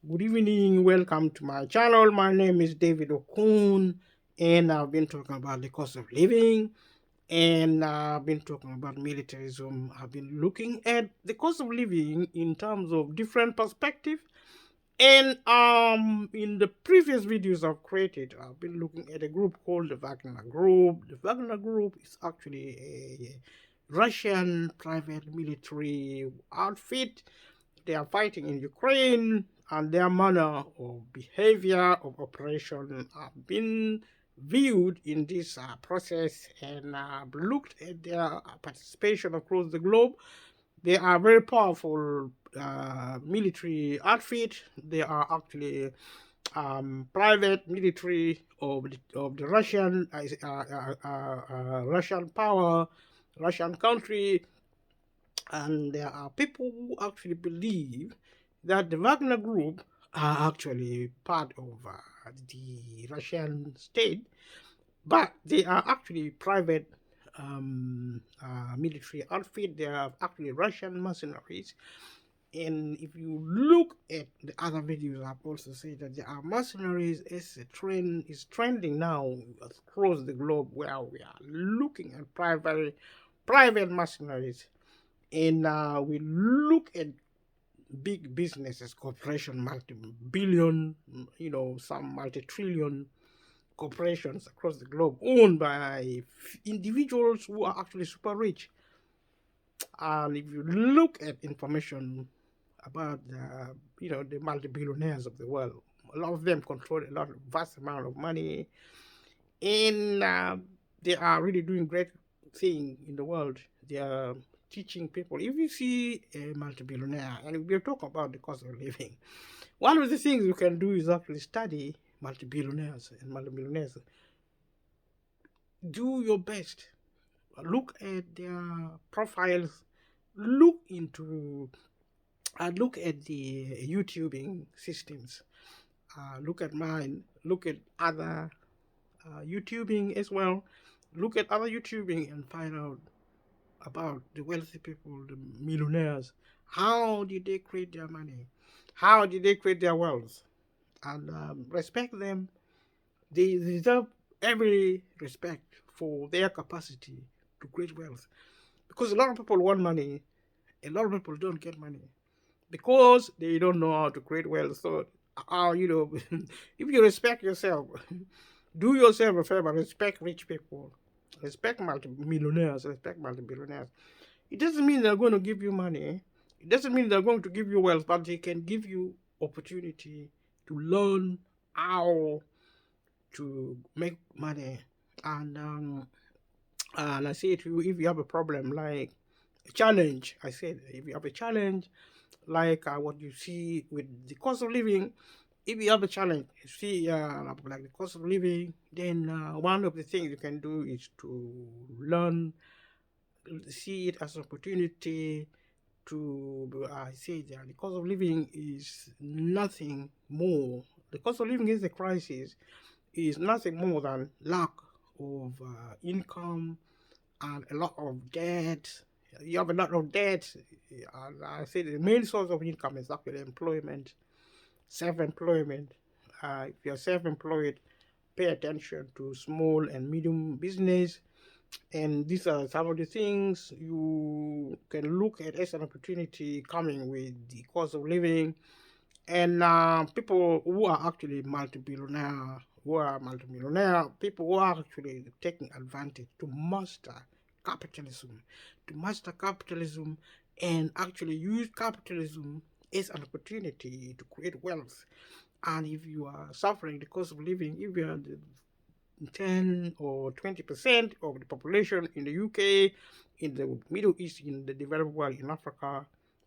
Good evening, welcome to my channel. My name is David Okun, and I've been talking about the cost of living, and I've been talking about militarism. I've been looking at the cost of living in terms of different perspective. And in the previous videos I've created, I've been looking at a group called the Wagner Group. The Wagner Group is actually a Russian private military outfit. They are fighting in Ukraine, and their manner of behavior of operation have been viewed in this process, and looked at their participation across the globe. They are very powerful military outfit. They are actually private military of the Russian Russian power, Russian country, and there are people who actually believe that the Wagner Group are actually part of the Russian state, but they are actually private military outfit. They are actually Russian mercenaries. And if you look at the other videos, I've also said that there are mercenaries is a trend, is trending now across the globe, where we are looking at private mercenaries. And we look at big businesses, corporation, multi-billion, some multi-trillion corporations across the globe owned by individuals who are actually super rich. And if you look at information about the multi-billionaires of the world, a lot of them control a lot of vast amount of money, and they are really doing great thing in the world. They are teaching people. If you see a multi-billionaire, and we're talking about the cost of living, one of the things you can do is actually study multi-billionaires and multi-billionaires. Do your best. Look at their profiles. Look into look at the YouTubing systems. Look at mine. Look at other YouTubing as well. Look at other YouTubing and find out about the wealthy people, the millionaires. How did they create their money? How did they create their wealth? And respect them. They deserve every respect for their capacity to create wealth. Because a lot of people want money, a lot of people don't get money because they don't know how to create wealth. So, if you respect yourself, do yourself a favor, respect rich people, respect multi-millionaires, respect multi-billionaires. It doesn't mean they're going to give you money. It doesn't mean they're going to give you wealth, but they can give you opportunity to learn how to make money. And I say to you, if you have a problem like a challenge, I said, if you have a challenge like what you see with the cost of living, if you have a challenge, you see like the cost of living, then one of the things you can do is to learn, see it as an opportunity to say that the cost of living is nothing more. The cost of living is a crisis, is nothing more than lack of income and a lot of debt. You have a lot of debt. And I say the main source of income is actually employment, self-employment. If you're self-employed, pay attention to small and medium business. And these are some of the things you can look at as an opportunity coming with the cost of living. And people who are actually multi-billionaire, people who are actually taking advantage to capitalism, master capitalism, and actually use capitalism as an opportunity to create wealth. And if you are suffering the cost of living, if you are the 10 or 20% of the population in the UK, in the Middle East, in the developed world, in Africa,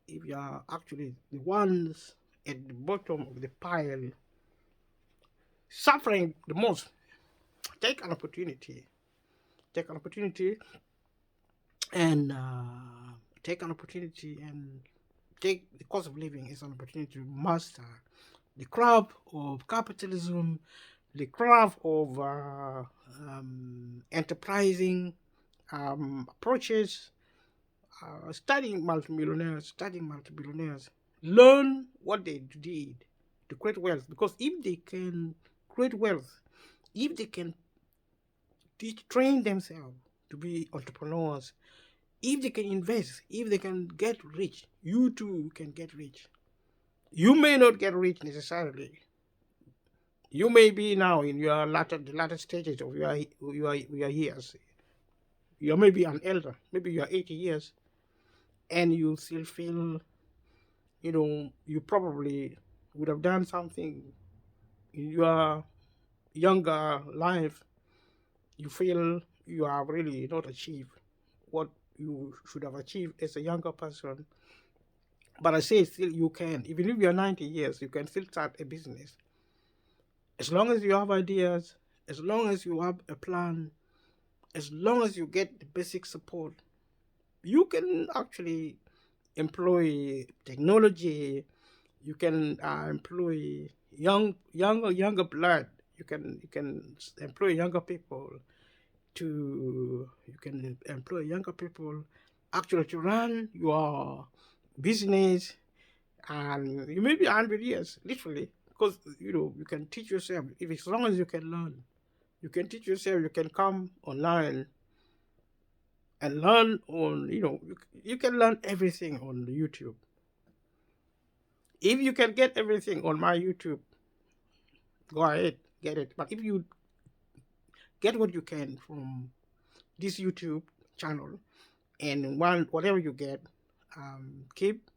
if you are actually the ones at the bottom of the pile suffering the most, take an opportunity. Take an opportunity and take an opportunity and take the cost of living as an opportunity to master the craft of capitalism, the craft of enterprising approaches, studying multi-billionaires, learn what they did, to create wealth. Because if they can create wealth, if they can train themselves to be entrepreneurs, if they can invest, if they can get rich, you too can get rich. You may not get rich necessarily. You may be now in your the latter stages of your years. You may be an elder, maybe you are 80 years, and you still feel, you probably would have done something in your younger life. You feel you have really not achieved what you should have achieved as a younger person. But I say still you can. Even if you're 90 years, you can still start a business. As long as you have ideas, as long as you have a plan, as long as you get the basic support, you can actually employ technology. You can employ younger blood. You can employ younger people actually to run your business, and you may be 100 years literally, because you can teach yourself. If as long as you can learn, you can teach yourself. You can come online and learn on, you can learn everything on YouTube. If you can get everything on my YouTube, go ahead, get it. But if you get what you can from this YouTube channel, and whatever you get, keep,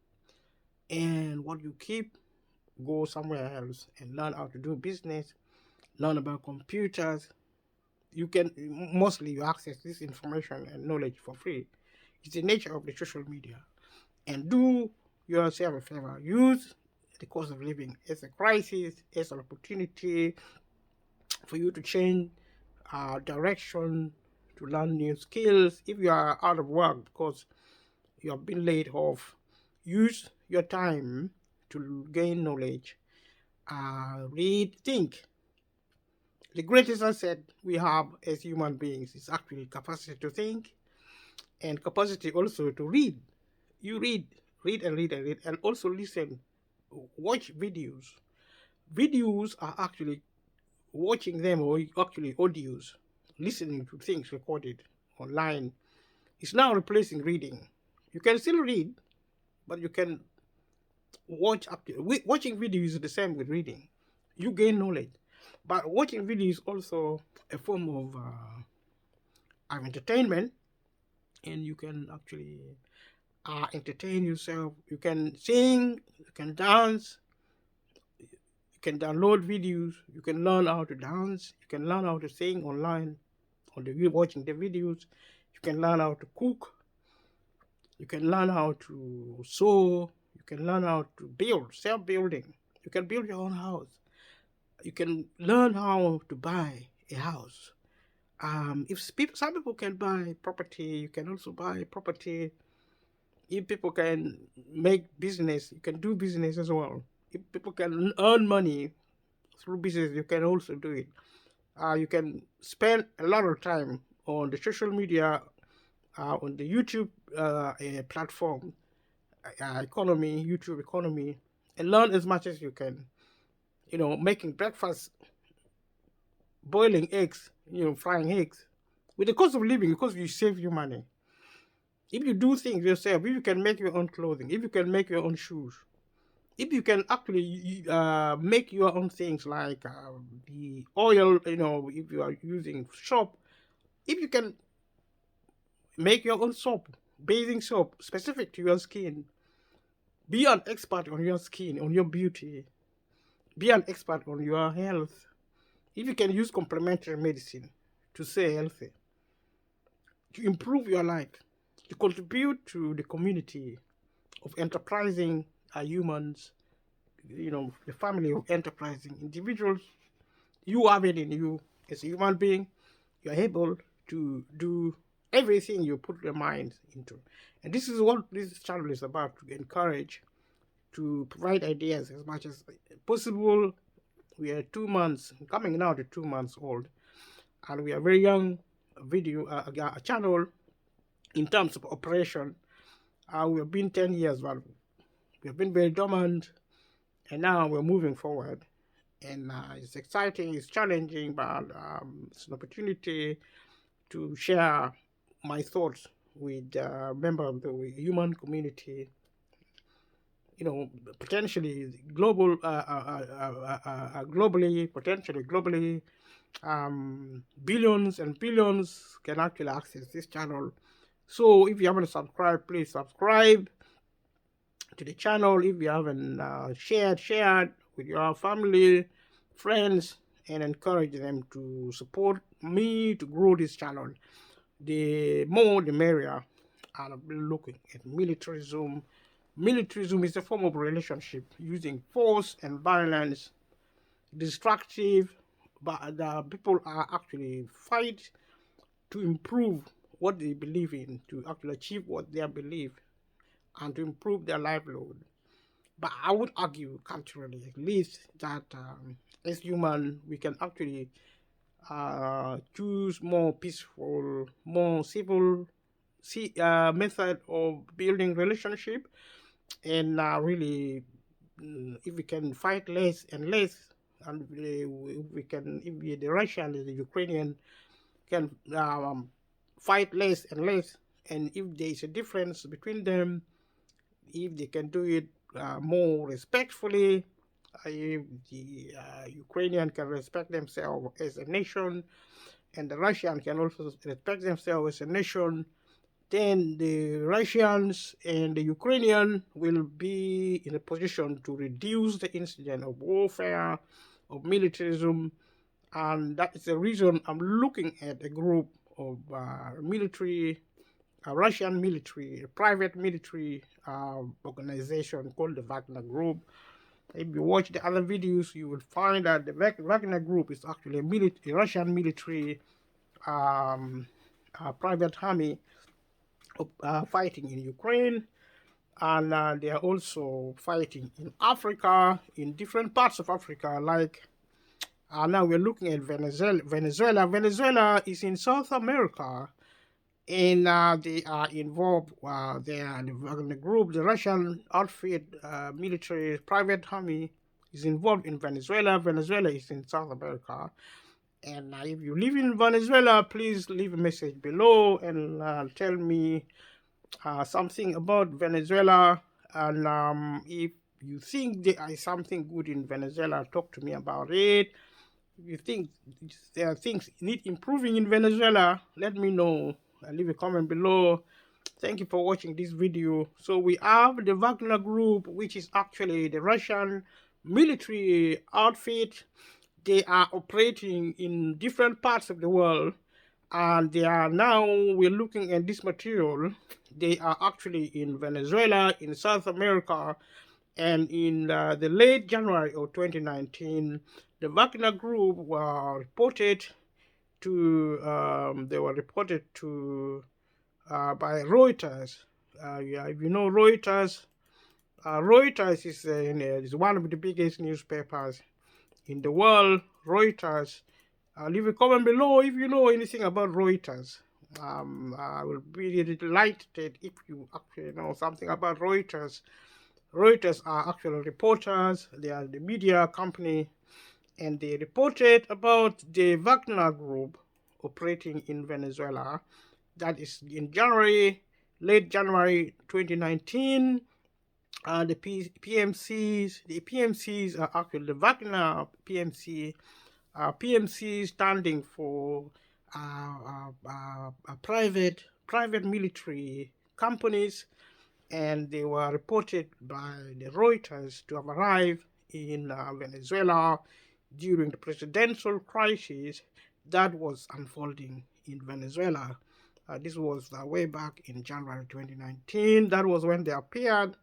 and what you keep, go somewhere else and learn how to do business, learn about computers. You can mostly you access this information and knowledge for free. It's the nature of the social media. And do yourself a favor. Use the cost of living as a crisis, as an opportunity for you to change direction, to learn new skills. If you are out of work because you have been laid off, use your time to gain knowledge, read, think. The greatest asset we have as human beings is actually capacity to think, and capacity also to read. You read and read and read, and also listen, watch videos. Videos are actually watching them, or actually audios, listening to things recorded online. It's now replacing reading. You can still read, but you can watching videos is the same with reading. You gain knowledge, but watching video is also a form of entertainment, and you can actually entertain yourself. You can sing, you can dance, you can download videos, you can learn how to dance, you can learn how to sing online watching the videos, you can learn how to cook, you can learn how to sew, you can learn how to build, self-building. You can build your own house. You can learn how to buy a house. Some people can buy property, you can also buy property. If people can make business, you can do business as well. If people can earn money through business, you can also do it. You can spend a lot of time on the social media, on the YouTube platform, YouTube economy, and learn as much as you can. Making breakfast, boiling eggs, frying eggs. With the cost of living, because you save you money. If you do things yourself, if you can make your own clothing, if you can make your own shoes, if you can actually make your own things like the oil, if you are using soap, if you can make your own soap, bathing soap, specific to your skin, be an expert on your skin, on your beauty, be an expert on your health. If you can use complementary medicine to stay healthy, to improve your life, to contribute to the community of enterprising humans, the family of enterprising individuals, you have it in you as a human being. You're able to do everything you put your mind into. And this is what this channel is about, to encourage, to provide ideas as much as possible. We are 2 months, coming now to 2 months old, and we are very young video channel in terms of operation. We have been 10 years, but we have been very dormant, And now we're moving forward. And it's exciting, it's challenging, but it's an opportunity to share my thoughts with members of the human community, potentially globally, billions and billions can actually access this channel. So if you haven't subscribed, please subscribe to the channel. If you haven't shared with your family, friends, and encourage them to support me to grow this channel. The more, the merrier. And I've been looking at militarism. Militarism is a form of relationship using force and violence, destructive, but the people are actually fight to improve what they believe in, to actually achieve what they believe, and to improve their livelihood. But I would argue, culturally at least, that as human, we can actually choose more peaceful, more civil method of building relationship, and really, if we can fight less and less, and if the Russian and the Ukrainian can fight less and less, and if there is a difference between them, if they can do it more respectfully, if the Ukrainian can respect themselves as a nation, and the Russian can also respect themselves as a nation, then the Russians and the Ukrainian will be in a position to reduce the incident of warfare, of militarism, and that is the reason I'm looking at a group of military, a Russian military, a private military organization called the Wagner Group. If you watch the other videos, you will find that the Wagner Group is actually a Russian military private army fighting in Ukraine, and they are also fighting in Africa, in different parts of Africa. Like now we're looking at Venezuela. Venezuela is in South America, and they are involved. They are the group, the Russian outfit, military private army is involved in Venezuela. Venezuela is in South America. And if you live in Venezuela, please leave a message below and tell me something about Venezuela. And if you think there is something good in Venezuela, talk to me about it. If you think there are things need improving in Venezuela, let me know. Leave a comment below. Thank you for watching this video. So we have the Wagner Group, which is actually the Russian military outfit. They are operating in different parts of the world, and they are now, we're looking at this material, they are actually in Venezuela, in South America, and in the late January of 2019, the Wagner Group were reported to, by Reuters. If you know Reuters, Reuters is one of the biggest newspapers in the world. Reuters. Leave a comment below if you know anything about Reuters. I will be delighted if you actually know something about Reuters. Reuters are actual reporters. They are the media company, and they reported about the Wagner Group operating in Venezuela. That is in late January 2019. The PMCs are actually the Wagner PMC. PMC standing for private military companies, and they were reported by the Reuters to have arrived in Venezuela during the presidential crisis that was unfolding in Venezuela. This was way back in January 2019. That was when they appeared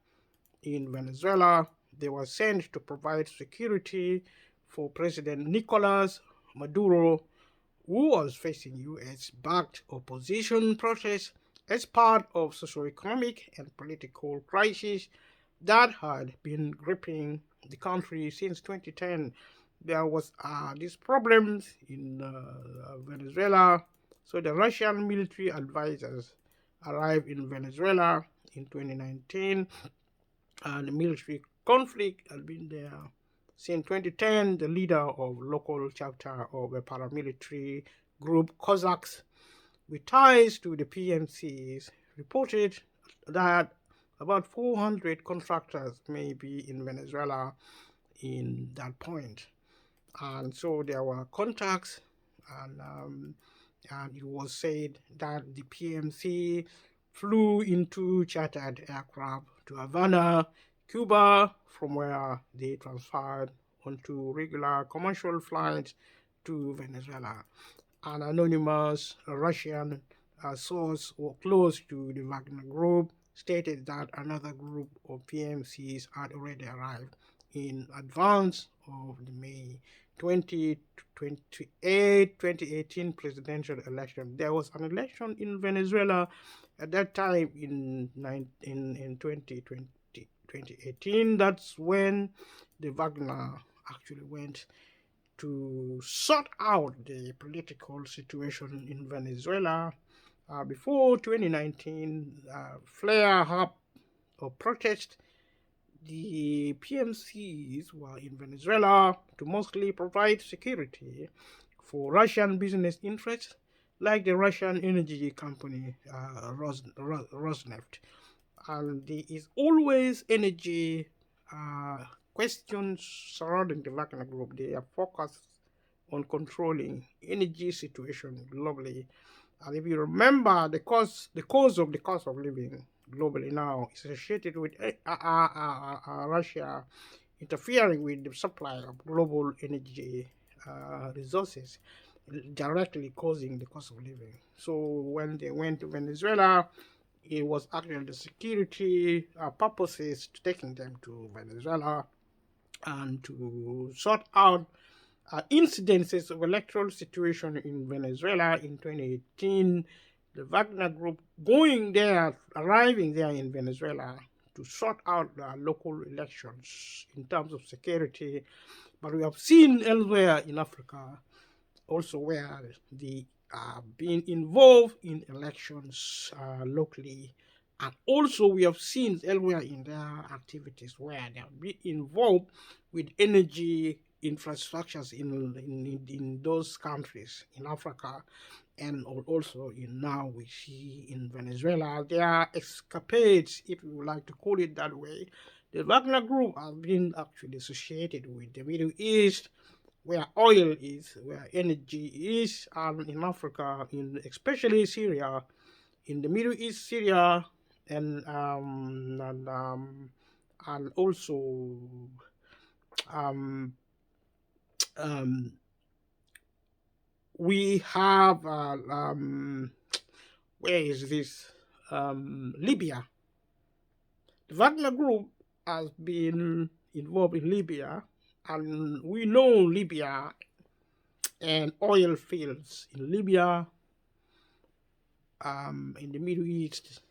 in Venezuela. They were sent to provide security for President Nicolas Maduro, who was facing US-backed opposition protests as part of socio-economic and political crisis that had been gripping the country since 2010. There was these problems in Venezuela, so the Russian military advisors arrived in Venezuela in 2019, and the military conflict has been there since 2010. The leader of local chapter of a paramilitary group, Cossacks, with ties to the PMCs, reported that about 400 contractors may be in Venezuela in that point. And so there were contacts, and it was said that the PMC flew into chartered aircraft to Havana, Cuba, from where they transferred onto regular commercial flights to Venezuela. An anonymous Russian source close to the Wagner Group stated that another group of PMCs had already arrived in advance of the May 2018 presidential election. There was an election in Venezuela at that time in 2018. That's when the Wagner actually went to sort out the political situation in Venezuela. Before 2019 flare-up of protest, the PMCs were in Venezuela to mostly provide security for Russian business interests, like the Russian energy company Rosneft. And there is always energy questions surrounding the Wagner Group. They are focused on controlling energy situation globally. And if you remember, the cause of the cost of living globally now is associated with Russia interfering with the supply of global energy resources, directly causing the cost of living. So when they went to Venezuela, it was actually the security purposes taking them to Venezuela and to sort out incidences of electoral situation in Venezuela in 2018. The Wagner Group arriving there in Venezuela to sort out local elections in terms of security. But we have seen elsewhere in Africa also where they are being involved in elections locally. And also we have seen elsewhere in their activities where they have been involved with energy infrastructures in those countries in Africa, and also now we see in Venezuela their escapades, if you would like to call it that way. The Wagner Group has been actually associated with the Middle East, where oil is, where energy is, and in Africa, especially Syria, in the Middle East, Syria, and also we have where is this? Libya. The Wagner Group has been involved in Libya, and we know Libya and oil fields in Libya, in the Middle East,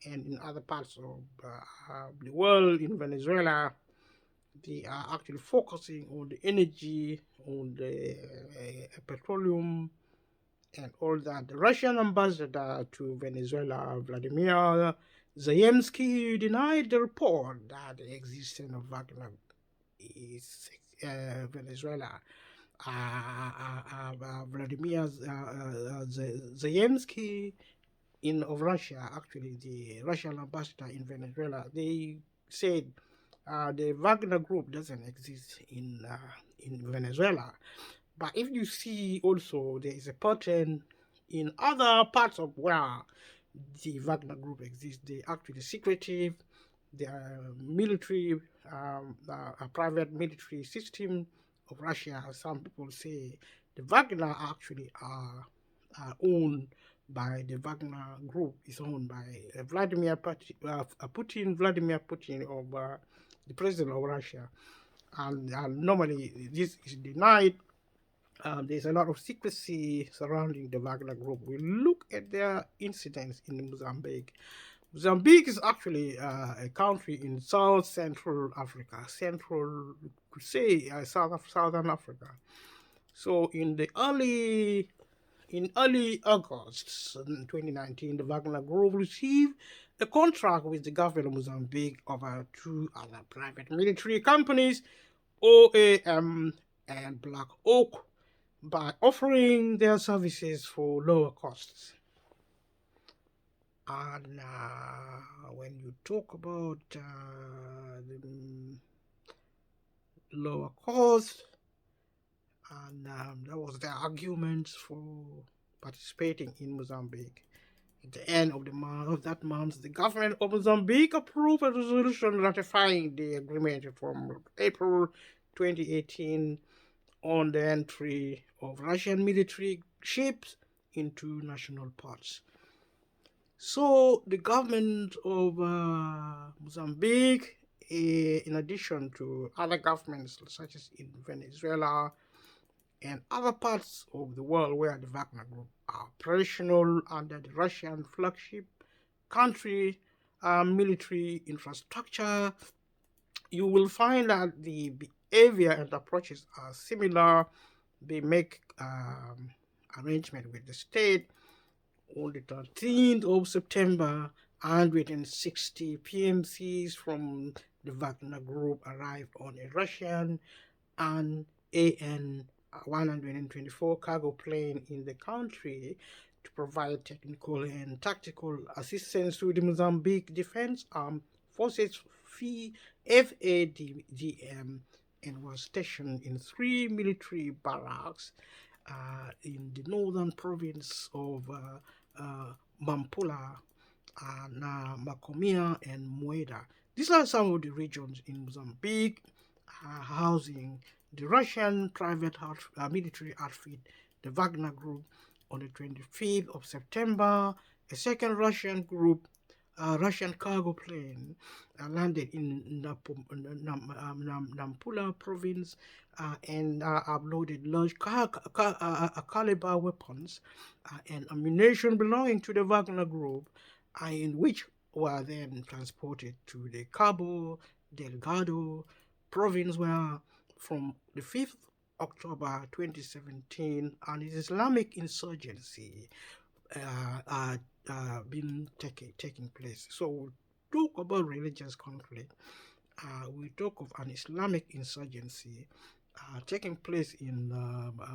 and in other parts of the world, in Venezuela. They are actually focusing on the energy, on the petroleum, and all that. The Russian ambassador to Venezuela, Vladimir Zayemsky, denied the report that the existence of Wagner is Venezuela. Vladimir Zayemsky of Russia, actually the Russian ambassador in Venezuela, they said the Wagner Group doesn't exist in Venezuela. But if you see also, there is a pattern in other parts of where the Wagner Group exists. They actually secretive. They are military, a private military system of Russia. Some people say the Wagner actually are owned by the Wagner Group, is owned by Vladimir Putin, of the president of Russia. And normally this is denied. There's a lot of secrecy surrounding the Wagner Group. We look at their incidents in Mozambique. Mozambique is actually a country in Central Africa, southern Africa. So in the early In early August 2019, the Wagner Group received a contract with the government of Mozambique over two other private military companies, OAM and Black Oak, by offering their services for lower costs. And when you talk about the lower cost, and that was their arguments for participating in Mozambique. At the end of the month of that month, the government of Mozambique approved a resolution ratifying the agreement from April 2018 on the entry of Russian military ships into national ports. So the government of Mozambique, in addition to other governments such as in Venezuela and other parts of the world where the Wagner Group are operational under the Russian flagship country military infrastructure, you will find that the behavior and approaches are similar. They make arrangement with the state. On the 13th of September, 160 PMCs from the Wagner Group arrived on a Russian and AN 124 cargo plane in the country to provide technical and tactical assistance to the Mozambique Defense Armed Forces FADGM, and was stationed in three military barracks in the northern province of Mampula, Macomia, and Mueda. These are some of the regions in Mozambique housing the Russian private military outfit, the Wagner Group. On the 25th of September, a second Russian group, Russian cargo plane, landed in Nampula province and uploaded large caliber weapons and ammunition belonging to the Wagner Group, in which were then transported to the Cabo Delgado province, where from the 5th October 2017 an Islamic insurgency been taking place. So we talk about religious conflict. We talk of an Islamic insurgency taking place in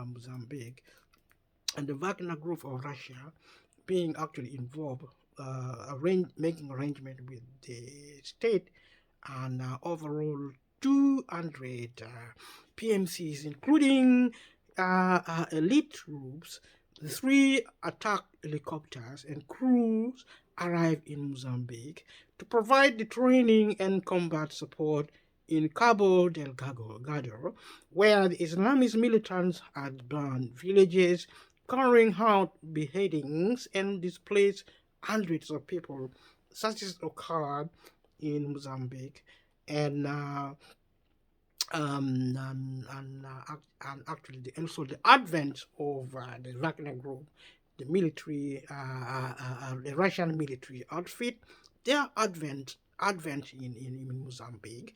Mozambique, and the Wagner Group of Russia being actually involved, making arrangement with the state, and overall 200 PMCs, including elite troops, the three attack helicopters and crews arrived in Mozambique to provide the training and combat support in Cabo Delgado, where the Islamist militants had burned villages, carrying out beheadings, and displaced hundreds of people, such as occurred in Mozambique. And actually also the advent of the Wagner Group, the military, the Russian military outfit, their advent in Mozambique,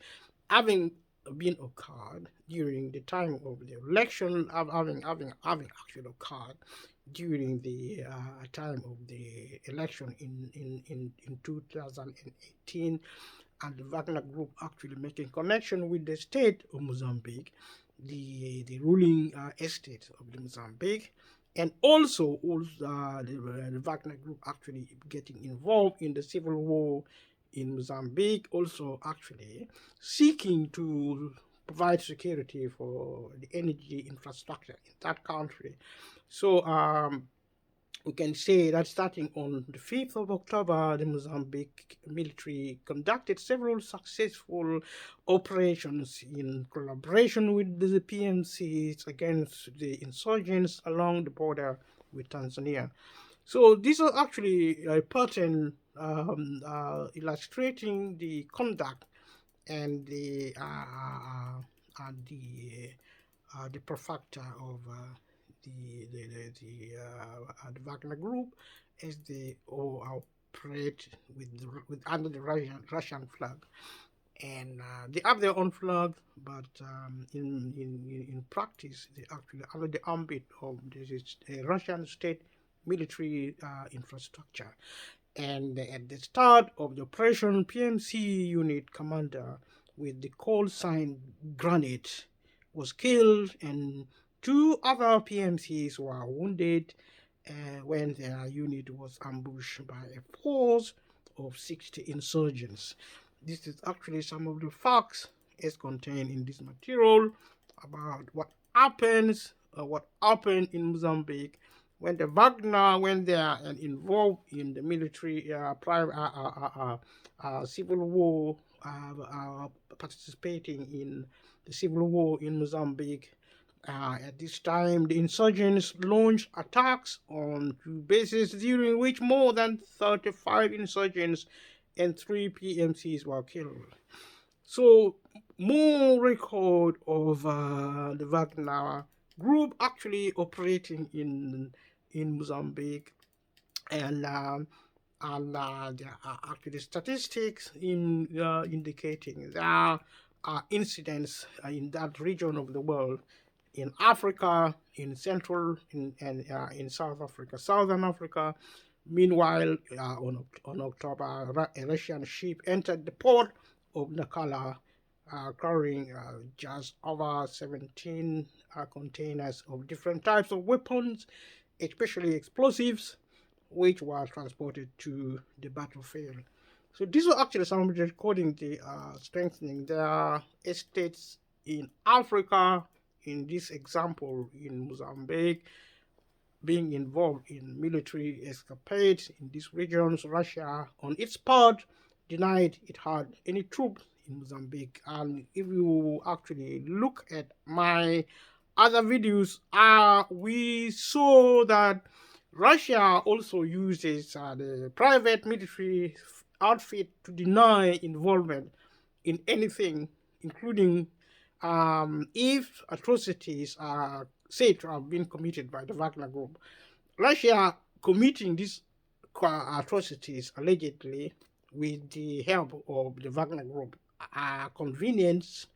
having been occurred during the time of the election, having actually occurred during the time of the election in 2018, and the Wagner Group actually making connection with the state of Mozambique, the ruling estate of the Mozambique, and also the Wagner Group actually getting involved in the civil war in Mozambique, also actually seeking to provide security for the energy infrastructure in that country. So we can say that starting on the 5th of October, the Mozambique military conducted several successful operations in collaboration with the PMCs against the insurgents along the border with Tanzania. So these are actually a pattern illustrating the conduct and the profactor of the Wagner Group, as they all operate with under the Russian flag. and they have their own flag, but in practice, they actually under the ambit of this Russian state military infrastructure. And at the start of the operation, PMC unit commander with the call sign Granite was killed, and two other PMCs were wounded when their unit was ambushed by a force of 60 insurgents. This is actually some of the facts as contained in this material about what happened in Mozambique when the Wagner went there and involved in the military civil war, participating in the civil war in Mozambique. At this time, the insurgents launched attacks on two bases, during which more than 35 insurgents and 3 PMCs were killed. So, more record of the Wagner group actually operating in Mozambique, and there are actually statistics indicating there are incidents in that region of the world, in Africa, in Central, in South Africa, Southern Africa. Meanwhile, on October, a Russian ship entered the port of Nacala, carrying just over 17 containers of different types of weapons, especially explosives, which were transported to the battlefield. So these were actually some of the recording the strengthening their estates in Africa, in this example in Mozambique, being involved in military escapades in these regions. Russia, on its part, denied it had any troops in Mozambique. And if you actually look at my other videos, we saw that Russia also uses the private military outfit to deny involvement in anything, including if atrocities are said to have been committed by the Wagner Group. Russia committing these atrocities allegedly with the help of the Wagner Group are convenient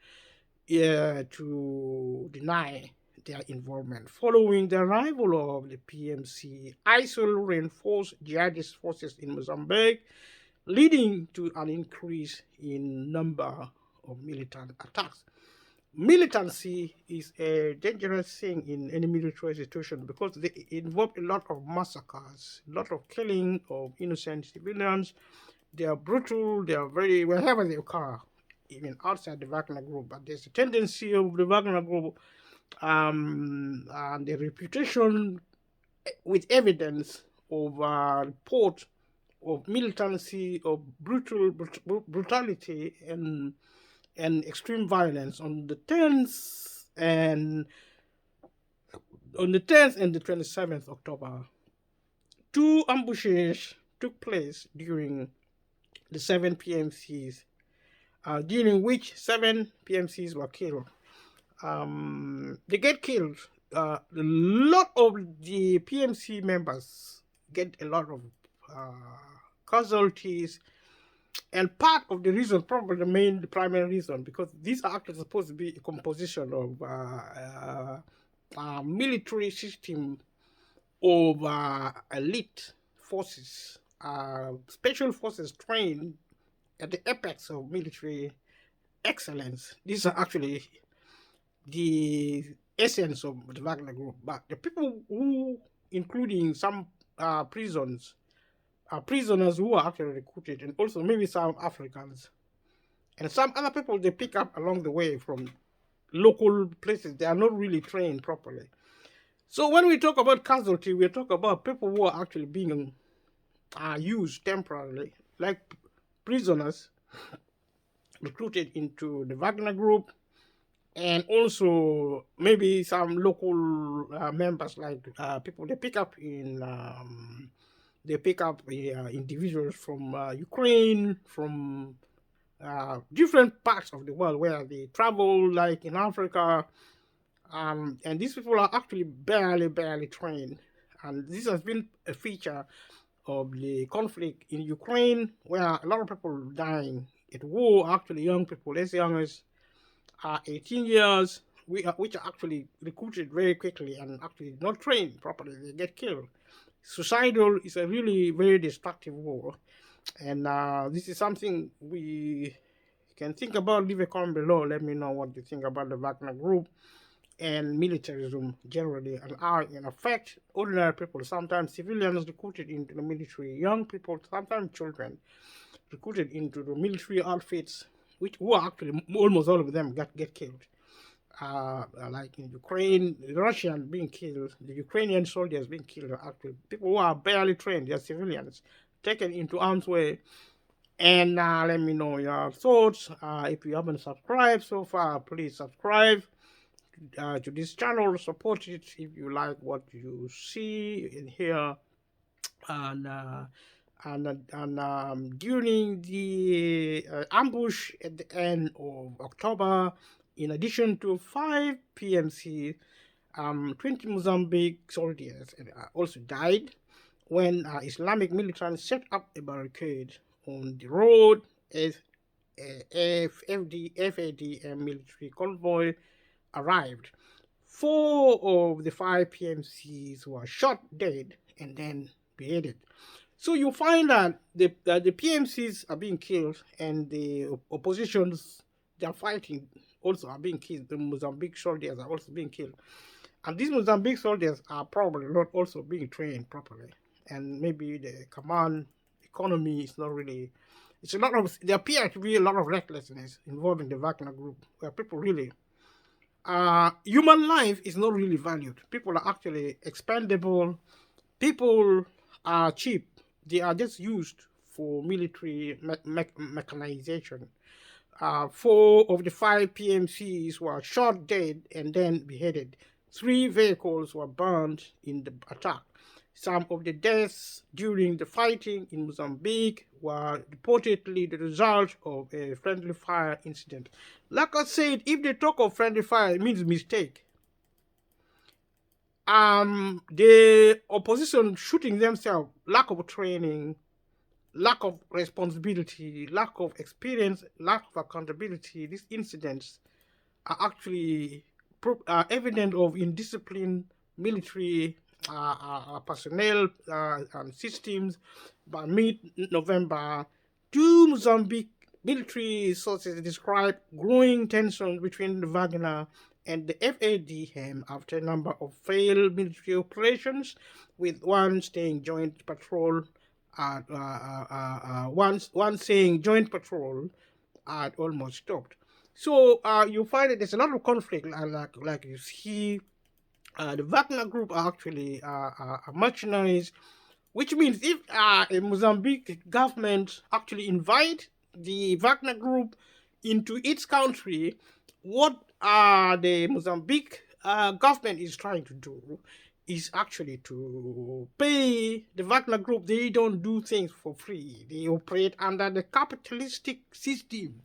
to deny their involvement. Following the arrival of the PMC, ISIL reinforced jihadist forces in Mozambique, leading to an increase in number of militant attacks. Militancy is a dangerous thing in any military institution because they involve a lot of massacres, a lot of killing of innocent civilians. They are brutal, they are very, wherever they occur, even outside the Wagner Group. But there's a tendency of the Wagner Group and the reputation with evidence of report of militancy, of brutality, and extreme violence on the 10th and the 27th October. Two ambushes took place during the 7 PMCs, during which 7 PMCs were killed. They get killed. A lot of the PMC members get a lot of casualties, and part of the reason, probably the primary reason, because these are actually supposed to be a composition of a military system of elite forces, special forces trained at the apex of military excellence. These are actually the essence of the Wagner Group. But the people who, including some prisoners who are actually recruited, and also maybe some Africans, and some other people they pick up along the way from local places, they are not really trained properly. So when we talk about casualty, we talk about people who are actually being used temporarily, like prisoners recruited into the Wagner Group, and also maybe some local members, like people they pick up individuals from Ukraine, from different parts of the world where they travel, like in Africa, and these people are actually barely trained, and this has been a feature of the conflict in Ukraine, where a lot of people are dying At war, actually, young people as young as 18 years, which are actually recruited very quickly and actually not trained properly, they get killed. Suicidal is a really very destructive war, and this is something we can think about. Leave a comment below. Let me know what you think about the Wagner Group and militarism generally, and how it can affect ordinary people. Sometimes civilians recruited into the military, young people, sometimes children recruited into the military outfits, which who are actually almost all of them get killed. Like in Ukraine, the Russians being killed, the Ukrainian soldiers being killed are actually people who are barely trained, they're civilians, taken into arm's way. And let me know your thoughts. If you haven't subscribed so far, please subscribe to this channel, support it if you like what you see and hear. And during the ambush at the end of October, in addition to 5 PMC, 20 Mozambique soldiers also died when Islamic militants set up a barricade on the road as a FADM military convoy arrived. 4 of the 5 PMCs were shot dead and then beheaded. So you find that the PMCs are being killed and the oppositions they are fighting also are being killed. The Mozambique soldiers are also being killed. And these Mozambique soldiers are probably not also being trained properly. And maybe the command economy is not really. It's a lot of. There appears to be a lot of recklessness involving the Wagner group, where people really. Human life is not really valued. People are actually expendable. People are cheap. They are just used for military mechanization. 4 of the 5 PMCs were shot dead and then beheaded. 3 vehicles were burned in the attack. Some of the deaths during the fighting in Mozambique were reportedly the result of a friendly fire incident. Like I said, if they talk of friendly fire, it means mistake. The opposition shooting themselves, lack of training, lack of responsibility, lack of experience, lack of accountability. These incidents are actually evident of indisciplined military personnel and systems. By mid-November, 2 Mozambique military sources describe growing tensions between the Wagner and the FADM after a number of failed military operations, with one saying joint patrol, one saying joint patrol had almost stopped. So you find that there's a lot of conflict, like you see, the Wagner group are actually mercenaries, which means if a Mozambique government actually invite the Wagner group into its country, what the Mozambique government is trying to do is actually to pay the Wagner group. They don't do things for free. They operate under the capitalistic system.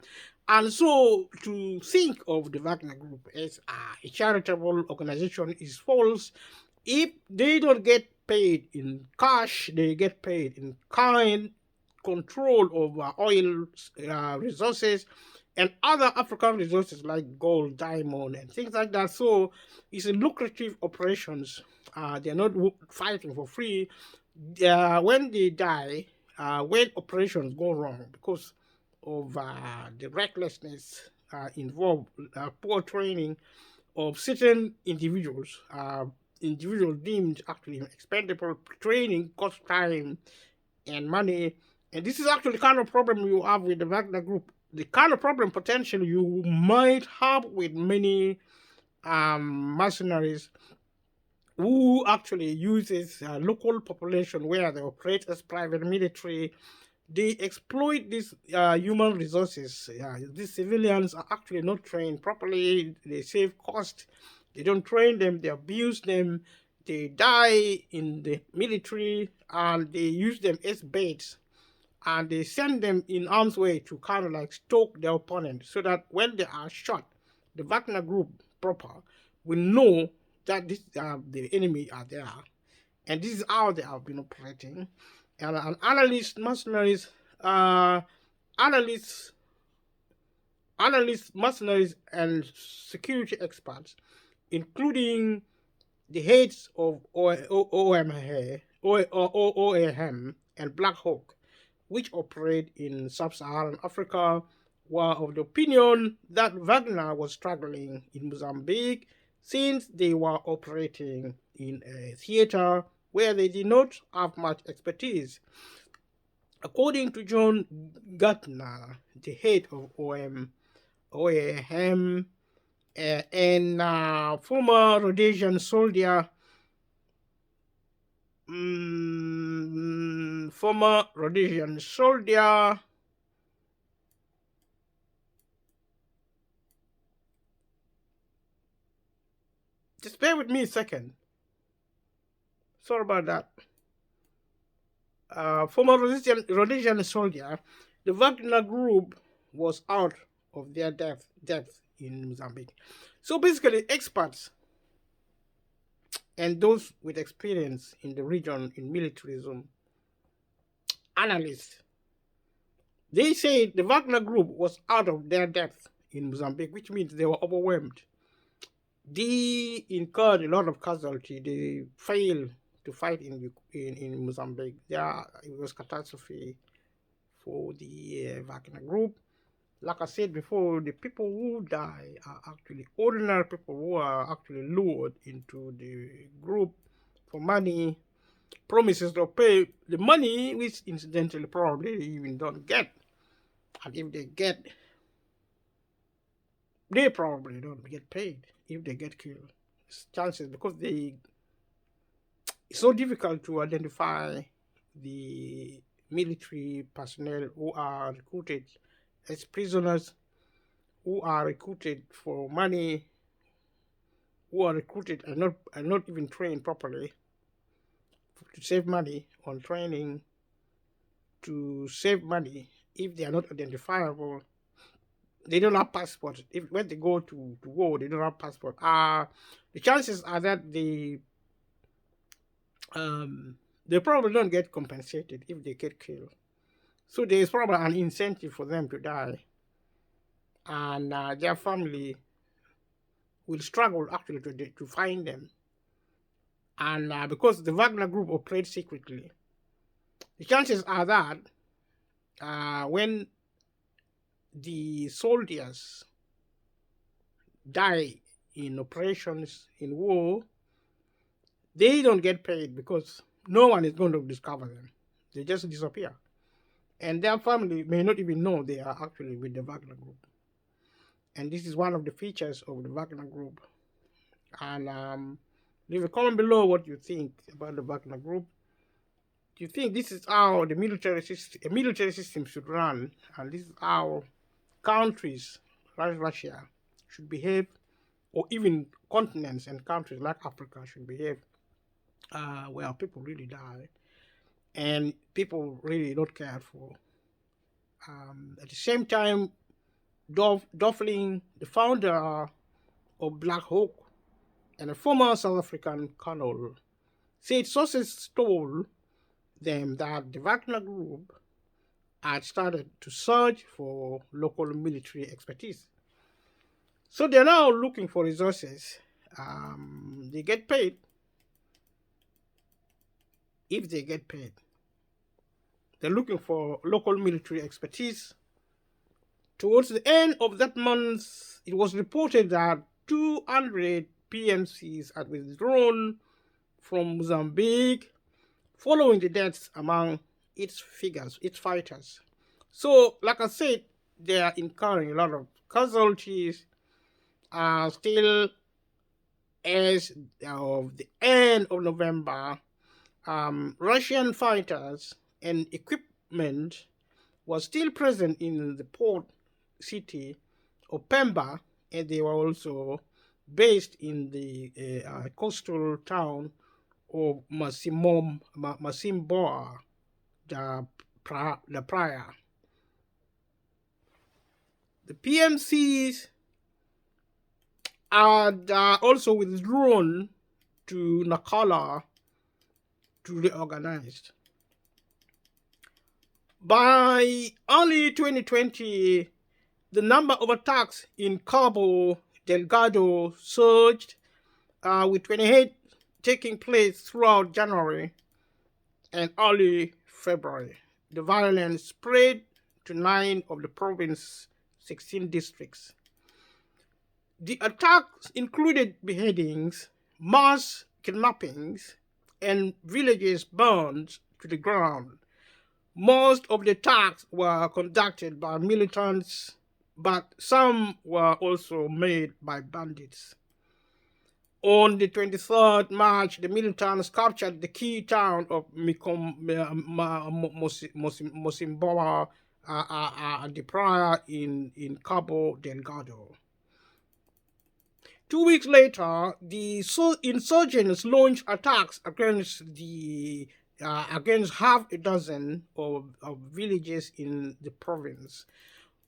And so to think of the Wagner Group as a charitable organization is false. If they don't get paid in cash, they get paid in kind, control over oil resources and other African resources like gold, diamond, and things like that. So it's a lucrative operations. They're not fighting for free. When they die, when operations go wrong because of the recklessness involved, poor training of certain individuals, individuals deemed actually expendable training, cost time and money. And this is actually the kind of problem you have with the Wagner Group. The kind of problem potentially you might have with many mercenaries who actually uses local population where they operate as private military. They exploit these human resources. These civilians are actually not trained properly. They save cost. They don't train them. They abuse them. They die in the military, and they use them as baits. And they send them in arm's way to kind of like stalk their opponent, so that when they are shot, the Wagner group proper will know that the enemy are there, and this is how they have been operating. And an analyst, mercenaries, analysts analysts, mercenaries, and security experts, including the heads of OAM and Black Hawk, which operate in sub-Saharan Africa, were of the opinion that Wagner was struggling in Mozambique since they were operating in a theater where they did not have much expertise. According to John Gardner, the head of OAM, and former Rhodesian soldier, former Rhodesian soldier, just bear with me a second. Sorry about that. Former Rhodesian soldier, the Wagner group was out of their depth in Mozambique. So basically, experts and those with experience in the region in militarism, analysts, they say the Wagner group was out of their depth in Mozambique, which means they were overwhelmed. They incurred a lot of casualty. They failed to fight in Mozambique. It was catastrophe for the Wagner group. Like I said before, the people who die are actually ordinary people who are actually lured into the group for money, promises to pay the money, which incidentally probably they even don't get. And if they get, they probably don't get paid if they get killed. It's chances because it's so difficult to identify the military personnel who are recruited as prisoners, who are recruited for money, who are recruited and not even trained properly to save money on training, to save money. If they are not identifiable, they don't have passports. When they go to war, they don't have passport. The chances are that they probably don't get compensated if they get killed. So there is probably an incentive for them to die, and their family will struggle actually to find them. And because the Wagner group operates secretly, the chances are that when the soldiers die in operations in war, they don't get paid because no one is going to discover them. They just disappear. And their family may not even know they are actually with the Wagner group. And this is one of the features of the Wagner group. And leave a comment below what you think about the Wagner group. Do you think this is how a military system should run? And this is how countries like Russia should behave, or even continents and countries like Africa should behave, where people really die and people really not cared for. At the same time, Dolphin, the founder of Black Hawk and a former South African colonel, said sources told them that the Wagner group had started to search for local military expertise. So they're now looking for resources. They get paid. If they get paid, they're looking for local military expertise. Towards the end of that month, it was reported that 200 PMCs had withdrawn from Mozambique following the deaths among its fighters. So, like I said, they are incurring a lot of casualties. Still, as of the end of November, Russian fighters and equipment was still present in the port city of Pemba, and they were also based in the coastal town of Masimboa, the Praia. The PMCs are also withdrawn to Nacala to reorganize. By early 2020, the number of attacks in Cabo Delgado surged, with 28 taking place throughout January and early February. The violence spread to 9 of the province's 16 districts. The attacks included beheadings, mass kidnappings, and villages burned to the ground. Most of the attacks were conducted by militants, but some were also made by bandits. On the 23rd March, the militants captured the key town of Mosimboa de Praia in Cabo Delgado. 2 weeks later, the insurgents launched attacks against half a dozen of villages in the province.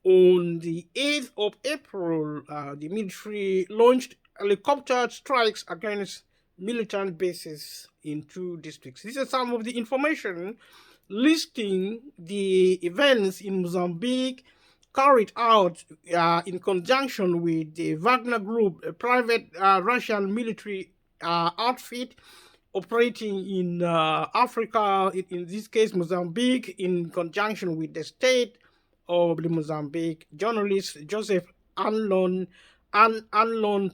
On the 8th of April, the military launched helicopter strikes against militant bases in 2 districts. This is some of the information listing the events in Mozambique carried out in conjunction with the Wagner Group, a private Russian military outfit operating in Africa, in this case Mozambique, in conjunction with the state of the Mozambique. Journalist Joseph Anlon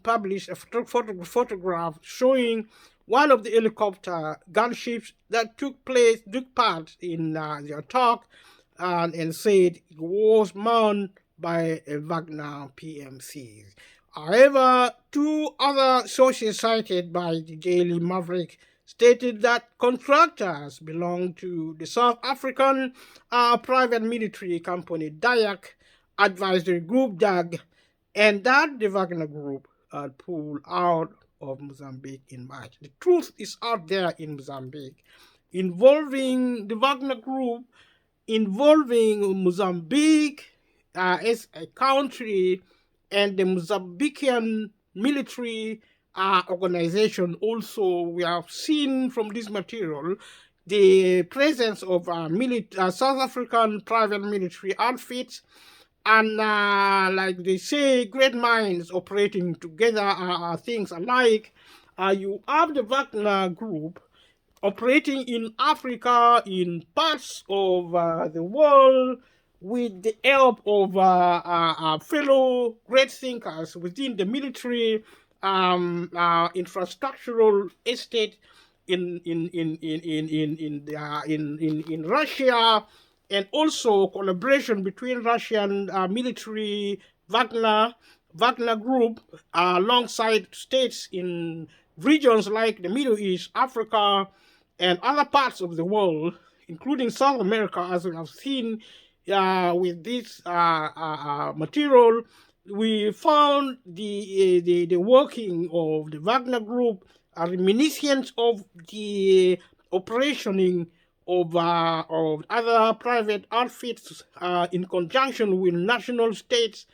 published a photograph showing one of the helicopter gunships that took part in the attack, and said it was manned by a Wagner PMC. However, 2 other sources cited by the Daily Maverick stated that contractors belong to the South African private military company Dayak Advisory Group DAG, and that the Wagner Group pulled out of Mozambique in March. The truth is out there in Mozambique, involving the Wagner Group, involving Mozambique as a country, and the Mozambican military organization. Also, we have seen from this material the presence of South African private military outfits, and like they say, great minds operating together, things alike. You have the Wagner Group operating in Africa, in parts of the world, with the help of fellow great thinkers within the military infrastructural estate in Russia, and also collaboration between Russian military Wagner Group alongside states in regions like the Middle East, Africa, and other parts of the world, including South America, as we have seen with this material. We found the working of the Wagner Group a reminiscence of the operationing of other private outfits in conjunction with national states,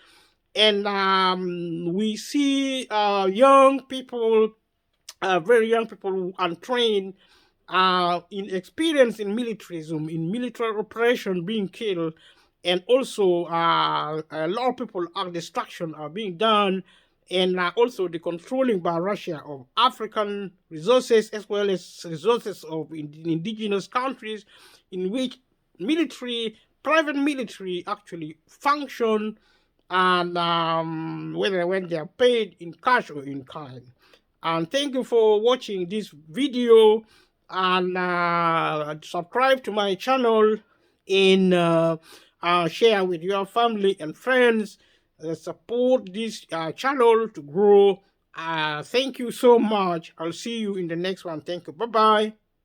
and we see young people, very young people, untrained, inexperienced in militarism, in military operation, being killed, and also a lot of people, destruction are being done, and also the controlling by Russia of African resources as well as resources of indigenous countries, in which private military actually function, and whether when they are paid in cash or in kind. And thank you for watching this video, and subscribe to my channel, and share with your family and friends. Support this channel to grow. Thank you so much. I'll see you in the next one. Thank you. Bye-bye.